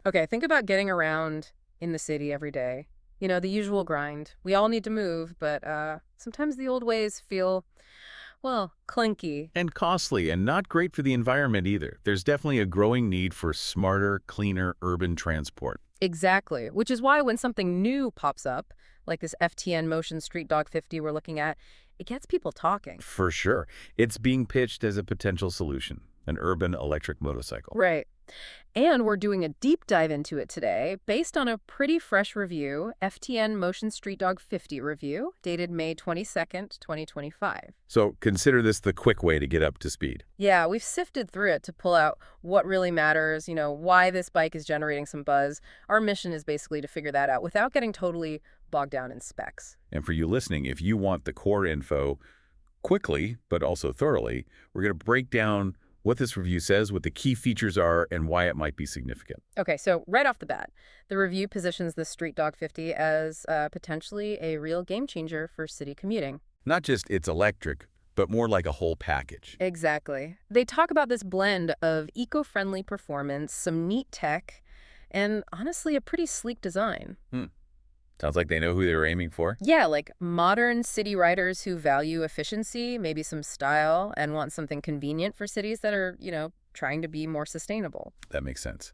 Okay, think about getting around in the city every day. You know, the usual grind. We all need to move, but sometimes the old ways feel, well, clinky. And costly and not great for the environment either. There's definitely a growing need for smarter, cleaner urban transport. Exactly, which is why when something new pops up, like this FTN Motion Streetdog50 we're looking at, it gets people talking. For sure. It's being pitched as a potential solution, an urban electric motorcycle. Right. And we're doing a deep dive into it today based on a pretty fresh review, FTN Motion Streetdog50 review, dated May 22nd, 2025. So consider this the quick way to get up to speed. Yeah, we've sifted through it to pull out what really matters, why this bike is generating some buzz. Our mission is basically to figure that out without getting totally bogged down in specs. And for you listening, if you want the core info quickly, but also thoroughly, we're going to break down what this review says, what the key features are, and why it might be significant. Okay, so right off the bat, the review positions the Streetdog50 as potentially a real game changer for city commuting. Not just it's electric, but more like a whole package. Exactly. They talk about this blend of eco-friendly performance, some neat tech, and honestly, a pretty sleek design. Sounds like they know who they were aiming for. Yeah, like modern city riders who value efficiency, maybe some style, and want something convenient for cities that are, trying to be more sustainable. That makes sense.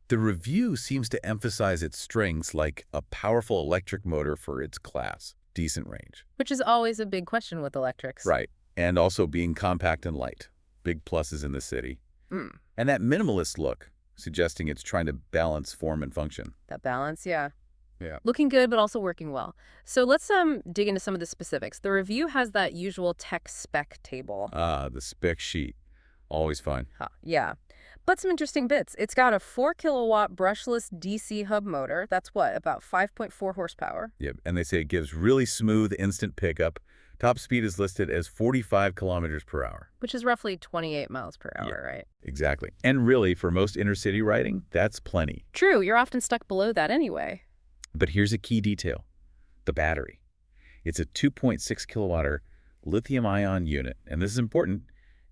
The review seems to emphasize its strengths like a powerful electric motor for its class, decent range. Which is always a big question with electrics. Right. And also being compact and light. Big pluses in the city. And that minimalist look, suggesting it's trying to balance form and function. That balance, yeah. Yeah. Looking good, but also working well. So let's dig into some of the specifics. The review has that usual tech spec table. The spec sheet. Always fun. Yeah. But some interesting bits. It's got a 4-kilowatt brushless DC hub motor. That's what, about 5.4 horsepower? Yep. And they say it gives really smooth, instant pickup. Top speed is listed as 45 kilometers per hour. Which is roughly 28 miles per hour, right? Exactly. And really, for most inner-city riding, that's plenty. True. You're often stuck below that anyway. But here's a key detail. The battery. It's a 2.6 kilowatt lithium-ion unit. And this is important.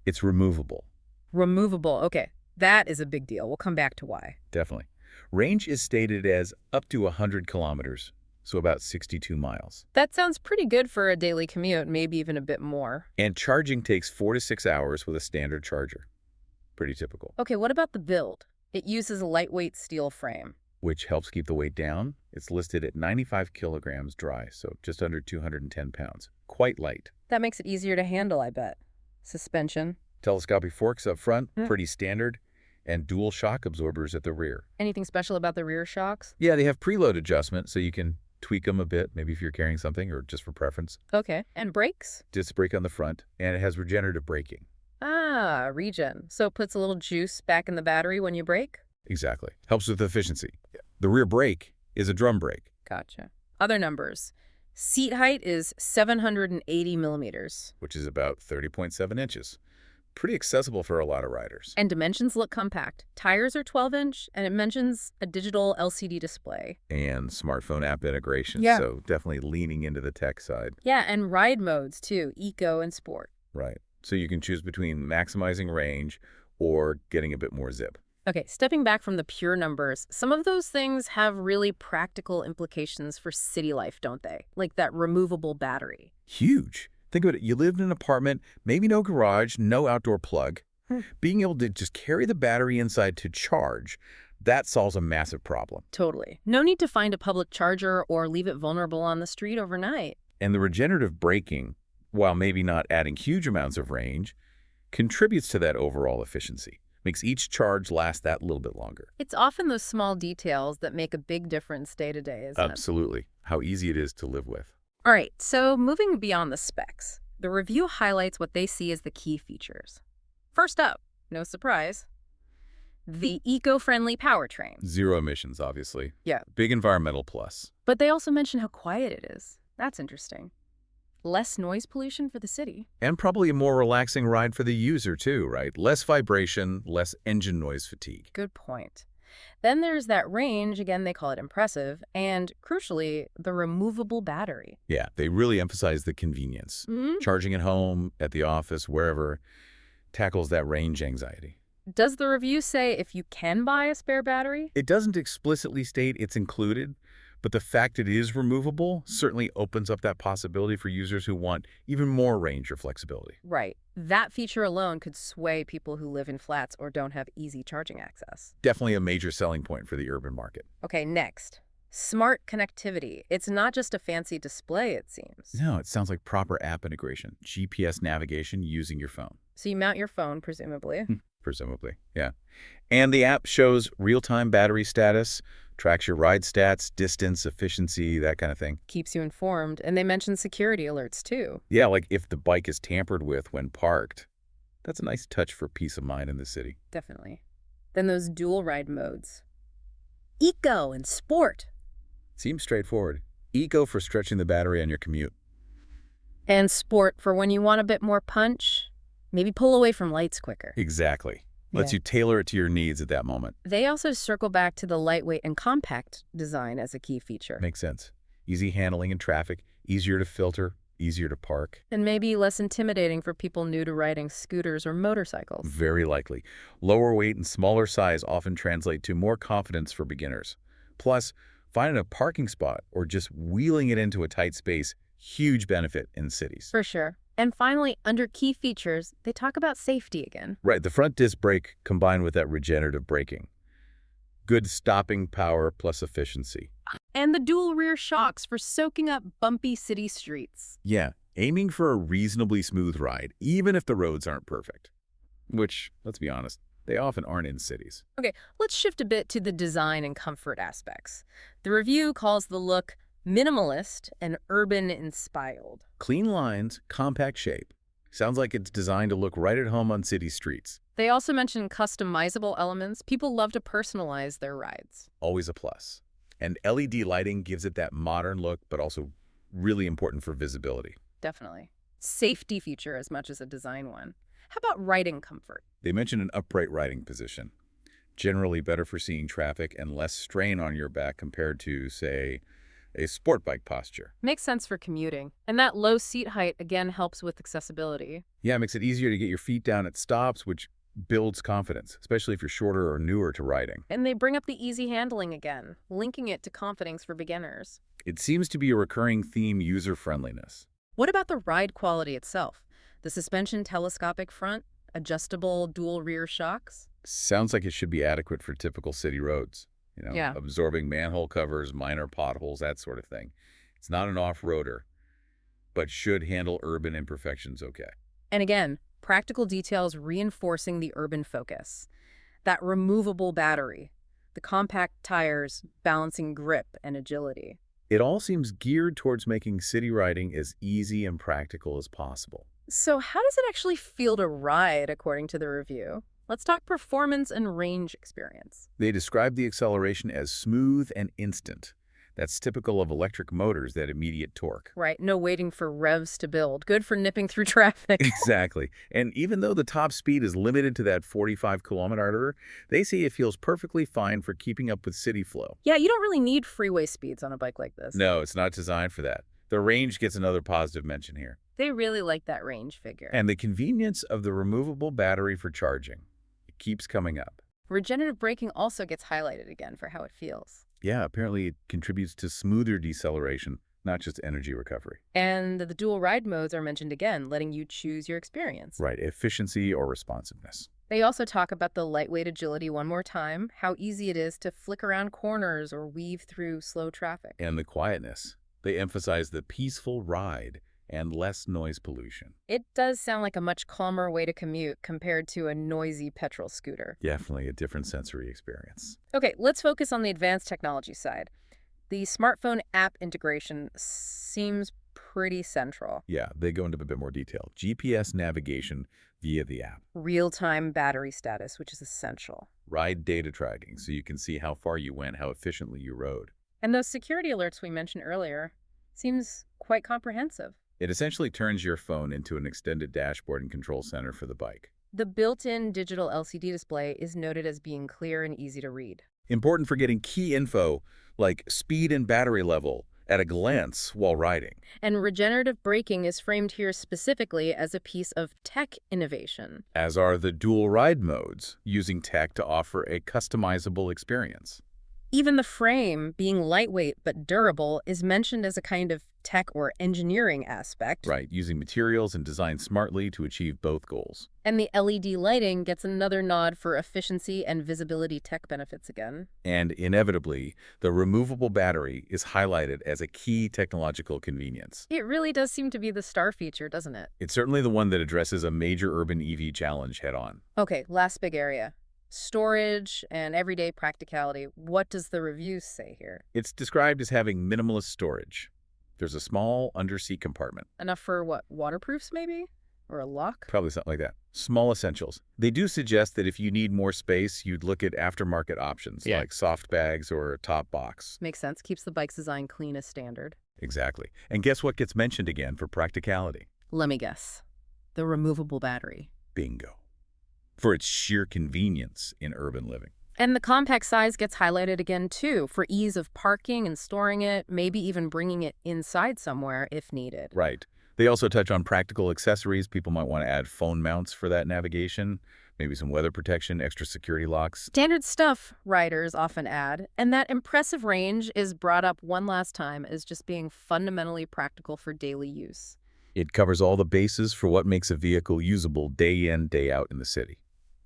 It's removable. Removable. Okay. That is a big deal. We'll come back to why. Definitely. Range is stated as up to 100 kilometers, so about 62 miles. That sounds pretty good for a daily commute, maybe even a bit more. And charging takes 4 to 6 hours with a standard charger. Pretty typical. Okay, what about the build? It uses a lightweight steel frame. Which helps keep the weight down. It's listed at 95 kilograms dry, so just under 210 pounds. Quite light. That makes it easier to handle, I bet. Suspension. Telescopic forks up front, pretty standard, and dual shock absorbers at the rear. Anything special about the rear shocks? Yeah, they have preload adjustment, so you can tweak them a bit, maybe if you're carrying something or just for preference. Okay. And brakes? Disc brake on the front, and it has regenerative braking. Ah, regen. So it puts a little juice back in the battery when you brake? Exactly. Helps with efficiency. The rear brake is a drum brake. Gotcha. Other numbers. Seat height is 780 millimeters. Which is about 30.7 inches. Pretty accessible for a lot of riders. And dimensions look compact. Tires are 12-inch, and it mentions a digital LCD display. And smartphone app integration, Yeah. So definitely leaning into the tech side. Yeah, and ride modes, too, eco and sport. Right. So you can choose between maximizing range or getting a bit more zip. Okay, stepping back from the pure numbers, some of those things have really practical implications for city life, don't they? Like that removable battery. Huge. Think about it. You live in an apartment, maybe no garage, no outdoor plug. Being able to just carry the battery inside to charge, that solves a massive problem. Totally. No need to find a public charger or leave it vulnerable on the street overnight. And the regenerative braking, while maybe not adding huge amounts of range, contributes to that overall efficiency. Makes each charge last that little bit longer. It's often those small details that make a big difference day to day, isn't it? Absolutely. How easy it is to live with. All right, so moving beyond the specs, the review highlights what they see as the key features. First up, no surprise, the eco-friendly powertrain. Zero emissions, obviously. Yeah. Big environmental plus. But they also mention how quiet it is. That's interesting. Less noise pollution for the city. And probably a more relaxing ride for the user too, right? Less vibration, less engine noise fatigue. Good point. Then there's that range, again, they call it impressive, and crucially, the removable battery. Yeah, they really emphasize the convenience. Charging at home, at the office, wherever, tackles that range anxiety. Does the review say if you can buy a spare battery? It doesn't explicitly state it's included, but the fact it is removable certainly opens up that possibility for users who want even more range or flexibility. Right. That feature alone could sway people who live in flats or don't have easy charging access. Definitely a major selling point for the urban market. Okay, next. Smart connectivity. It's not just a fancy display, it seems. No, it sounds like proper app integration, GPS navigation using your phone. So you mount your phone, presumably. Presumably, yeah. And the app shows real-time battery status, tracks your ride stats, distance, efficiency, that kind of thing. Keeps you informed. And they mention security alerts, too. Yeah, like if the bike is tampered with when parked. That's a nice touch for peace of mind in the city. Definitely. Then those dual ride modes. Eco and sport. Seems straightforward. Eco for stretching the battery on your commute. And sport for when you want a bit more punch. Maybe pull away from lights quicker. Exactly. Lets you tailor it to your needs at that moment. They also circle back to the lightweight and compact design as a key feature. Makes sense. Easy handling in traffic, easier to filter, easier to park. And maybe less intimidating for people new to riding scooters or motorcycles. Very likely. Lower weight and smaller size often translate to more confidence for beginners. Plus, finding a parking spot or just wheeling it into a tight space, huge benefit in cities. For sure. And finally, under key features, they talk about safety again. Right, the front disc brake combined with that regenerative braking. Good stopping power plus efficiency. And the dual rear shocks for soaking up bumpy city streets. Yeah, aiming for a reasonably smooth ride, even if the roads aren't perfect. Which, let's be honest, they often aren't in cities. Okay, let's shift a bit to the design and comfort aspects. The review calls the look minimalist and urban-inspired. Clean lines, compact shape. Sounds like it's designed to look right at home on city streets. They also mention customizable elements. People love to personalize their rides. Always a plus. And LED lighting gives it that modern look, but also really important for visibility. Definitely. Safety feature as much as a design one. How about riding comfort? They mention an upright riding position. Generally better for seeing traffic and less strain on your back compared to, say, a sport bike posture. Makes sense for commuting. And that low seat height, again, helps with accessibility. Yeah, it makes it easier to get your feet down at stops, which builds confidence, especially if you're shorter or newer to riding. And they bring up the easy handling again, linking it to confidence for beginners. It seems to be a recurring theme, user-friendliness. What about the ride quality itself? The suspension telescopic front, adjustable dual rear shocks? Sounds like it should be adequate for typical city roads. Absorbing manhole covers, minor potholes, that sort of thing. It's not an off-roader, but should handle urban imperfections okay. And again, practical details reinforcing the urban focus. That removable battery, the compact tires balancing grip and agility. It all seems geared towards making city riding as easy and practical as possible. So how does it actually feel to ride, according to the review? Let's talk performance and range experience. They describe the acceleration as smooth and instant. That's typical of electric motors, that immediate torque. Right, no waiting for revs to build. Good for nipping through traffic. Exactly. And even though the top speed is limited to that 45-kilometer, they say it feels perfectly fine for keeping up with city flow. Yeah, you don't really need freeway speeds on a bike like this. No, it's not designed for that. The range gets another positive mention here. They really like that range figure. And the convenience of the removable battery for charging. It keeps coming up. Regenerative braking also gets highlighted again for how it feels. Yeah, apparently it contributes to smoother deceleration, not just energy recovery. And the dual ride modes are mentioned again, letting you choose your experience. Right, efficiency or responsiveness. They also talk about the lightweight agility one more time, how easy it is to flick around corners or weave through slow traffic. And the quietness. They emphasize the peaceful ride and less noise pollution. It does sound like a much calmer way to commute compared to a noisy petrol scooter. Definitely a different sensory experience. Okay, let's focus on the advanced technology side. The smartphone app integration seems pretty central. Yeah, they go into a bit more detail. GPS navigation via the app. Real-time battery status, which is essential. Ride data tracking, so you can see how far you went, how efficiently you rode. And those security alerts we mentioned earlier seems quite comprehensive. It essentially turns your phone into an extended dashboard and control center for the bike. The built-in digital LCD display is noted as being clear and easy to read. Important for getting key info like speed and battery level, at a glance while riding. And regenerative braking is framed here specifically as a piece of tech innovation. As are the dual ride modes, using tech to offer a customizable experience. Even the frame, being lightweight but durable, is mentioned as a kind of tech or engineering aspect. Right, using materials and design smartly to achieve both goals. And the LED lighting gets another nod for efficiency and visibility tech benefits again. And inevitably, the removable battery is highlighted as a key technological convenience. It really does seem to be the star feature, doesn't it? It's certainly the one that addresses a major urban EV challenge head-on. Okay, last big area. Storage and everyday practicality. What does the review say here? It's described as having minimalist storage. There's a small underseat compartment. Enough for what, waterproofs maybe? Or a lock? Probably something like that. Small essentials. They do suggest that if you need more space, you'd look at aftermarket options like soft bags or a top box. Makes sense. Keeps the bike's design clean as standard. Exactly. And guess what gets mentioned again for practicality? Let me guess. The removable battery. Bingo. For its sheer convenience in urban living. And the compact size gets highlighted again, too, for ease of parking and storing it, maybe even bringing it inside somewhere if needed. Right. They also touch on practical accessories. People might want to add phone mounts for that navigation, maybe some weather protection, extra security locks. Standard stuff riders often add, and that impressive range is brought up one last time as just being fundamentally practical for daily use. It covers all the bases for what makes a vehicle usable day in, day out in the city.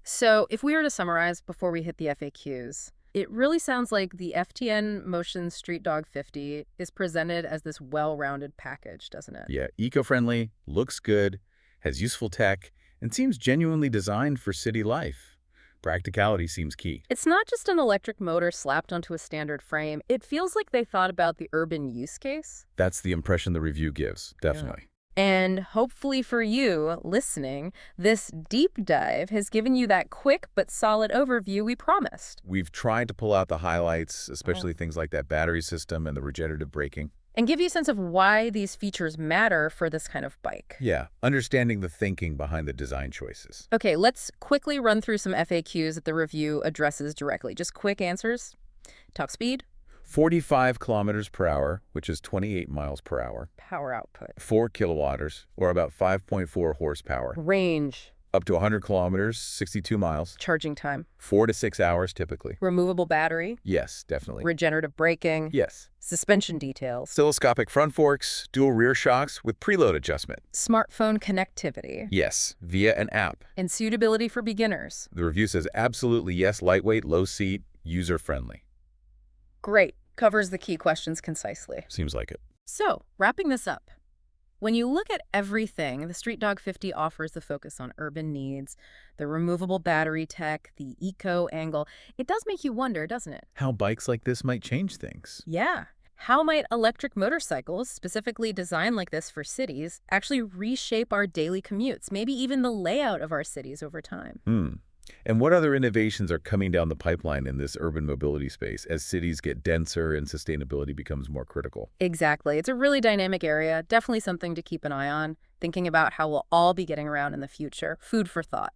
So if we were to summarize before we hit the FAQs, it really sounds like the FTN Motion Streetdog50 is presented as this well-rounded package, doesn't it? Yeah, eco-friendly, looks good, has useful tech, and seems genuinely designed for city life. Practicality seems key. It's not just an electric motor slapped onto a standard frame. It feels like they thought about the urban use case. That's the impression the review gives, definitely. Yeah. And hopefully for you, listening, this deep dive has given you that quick but solid overview we promised. We've tried to pull out the highlights, especially things like that battery system and the regenerative braking. And give you a sense of why these features matter for this kind of bike. Yeah, understanding the thinking behind the design choices. Okay, let's quickly run through some FAQs that the review addresses directly. Just quick answers. Talk speed. 45 kilometers per hour, which is 28 miles per hour. Power output. 4 kilowatters, or about 5.4 horsepower. Range. Up to 100 kilometers, 62 miles. Charging time. 4 to 6 hours, typically. Removable battery. Yes, definitely. Regenerative braking. Yes. Suspension details. Oscilloscopic front forks, dual rear shocks with preload adjustment. Smartphone connectivity. Yes, via an app. And suitability for beginners. The review says absolutely yes, lightweight, low seat, user-friendly. Great. Covers the key questions concisely. Seems like it. So, wrapping this up. When you look at everything, the Streetdog50 offers the focus on urban needs, the removable battery tech, the eco angle. It does make you wonder, doesn't it? How bikes like this might change things. Yeah. How might electric motorcycles, specifically designed like this for cities, actually reshape our daily commutes, maybe even the layout of our cities over time? And what other innovations are coming down the pipeline in this urban mobility space as cities get denser and sustainability becomes more critical? Exactly. It's a really dynamic area, definitely something to keep an eye on, thinking about how we'll all be getting around in the future. Food for thought.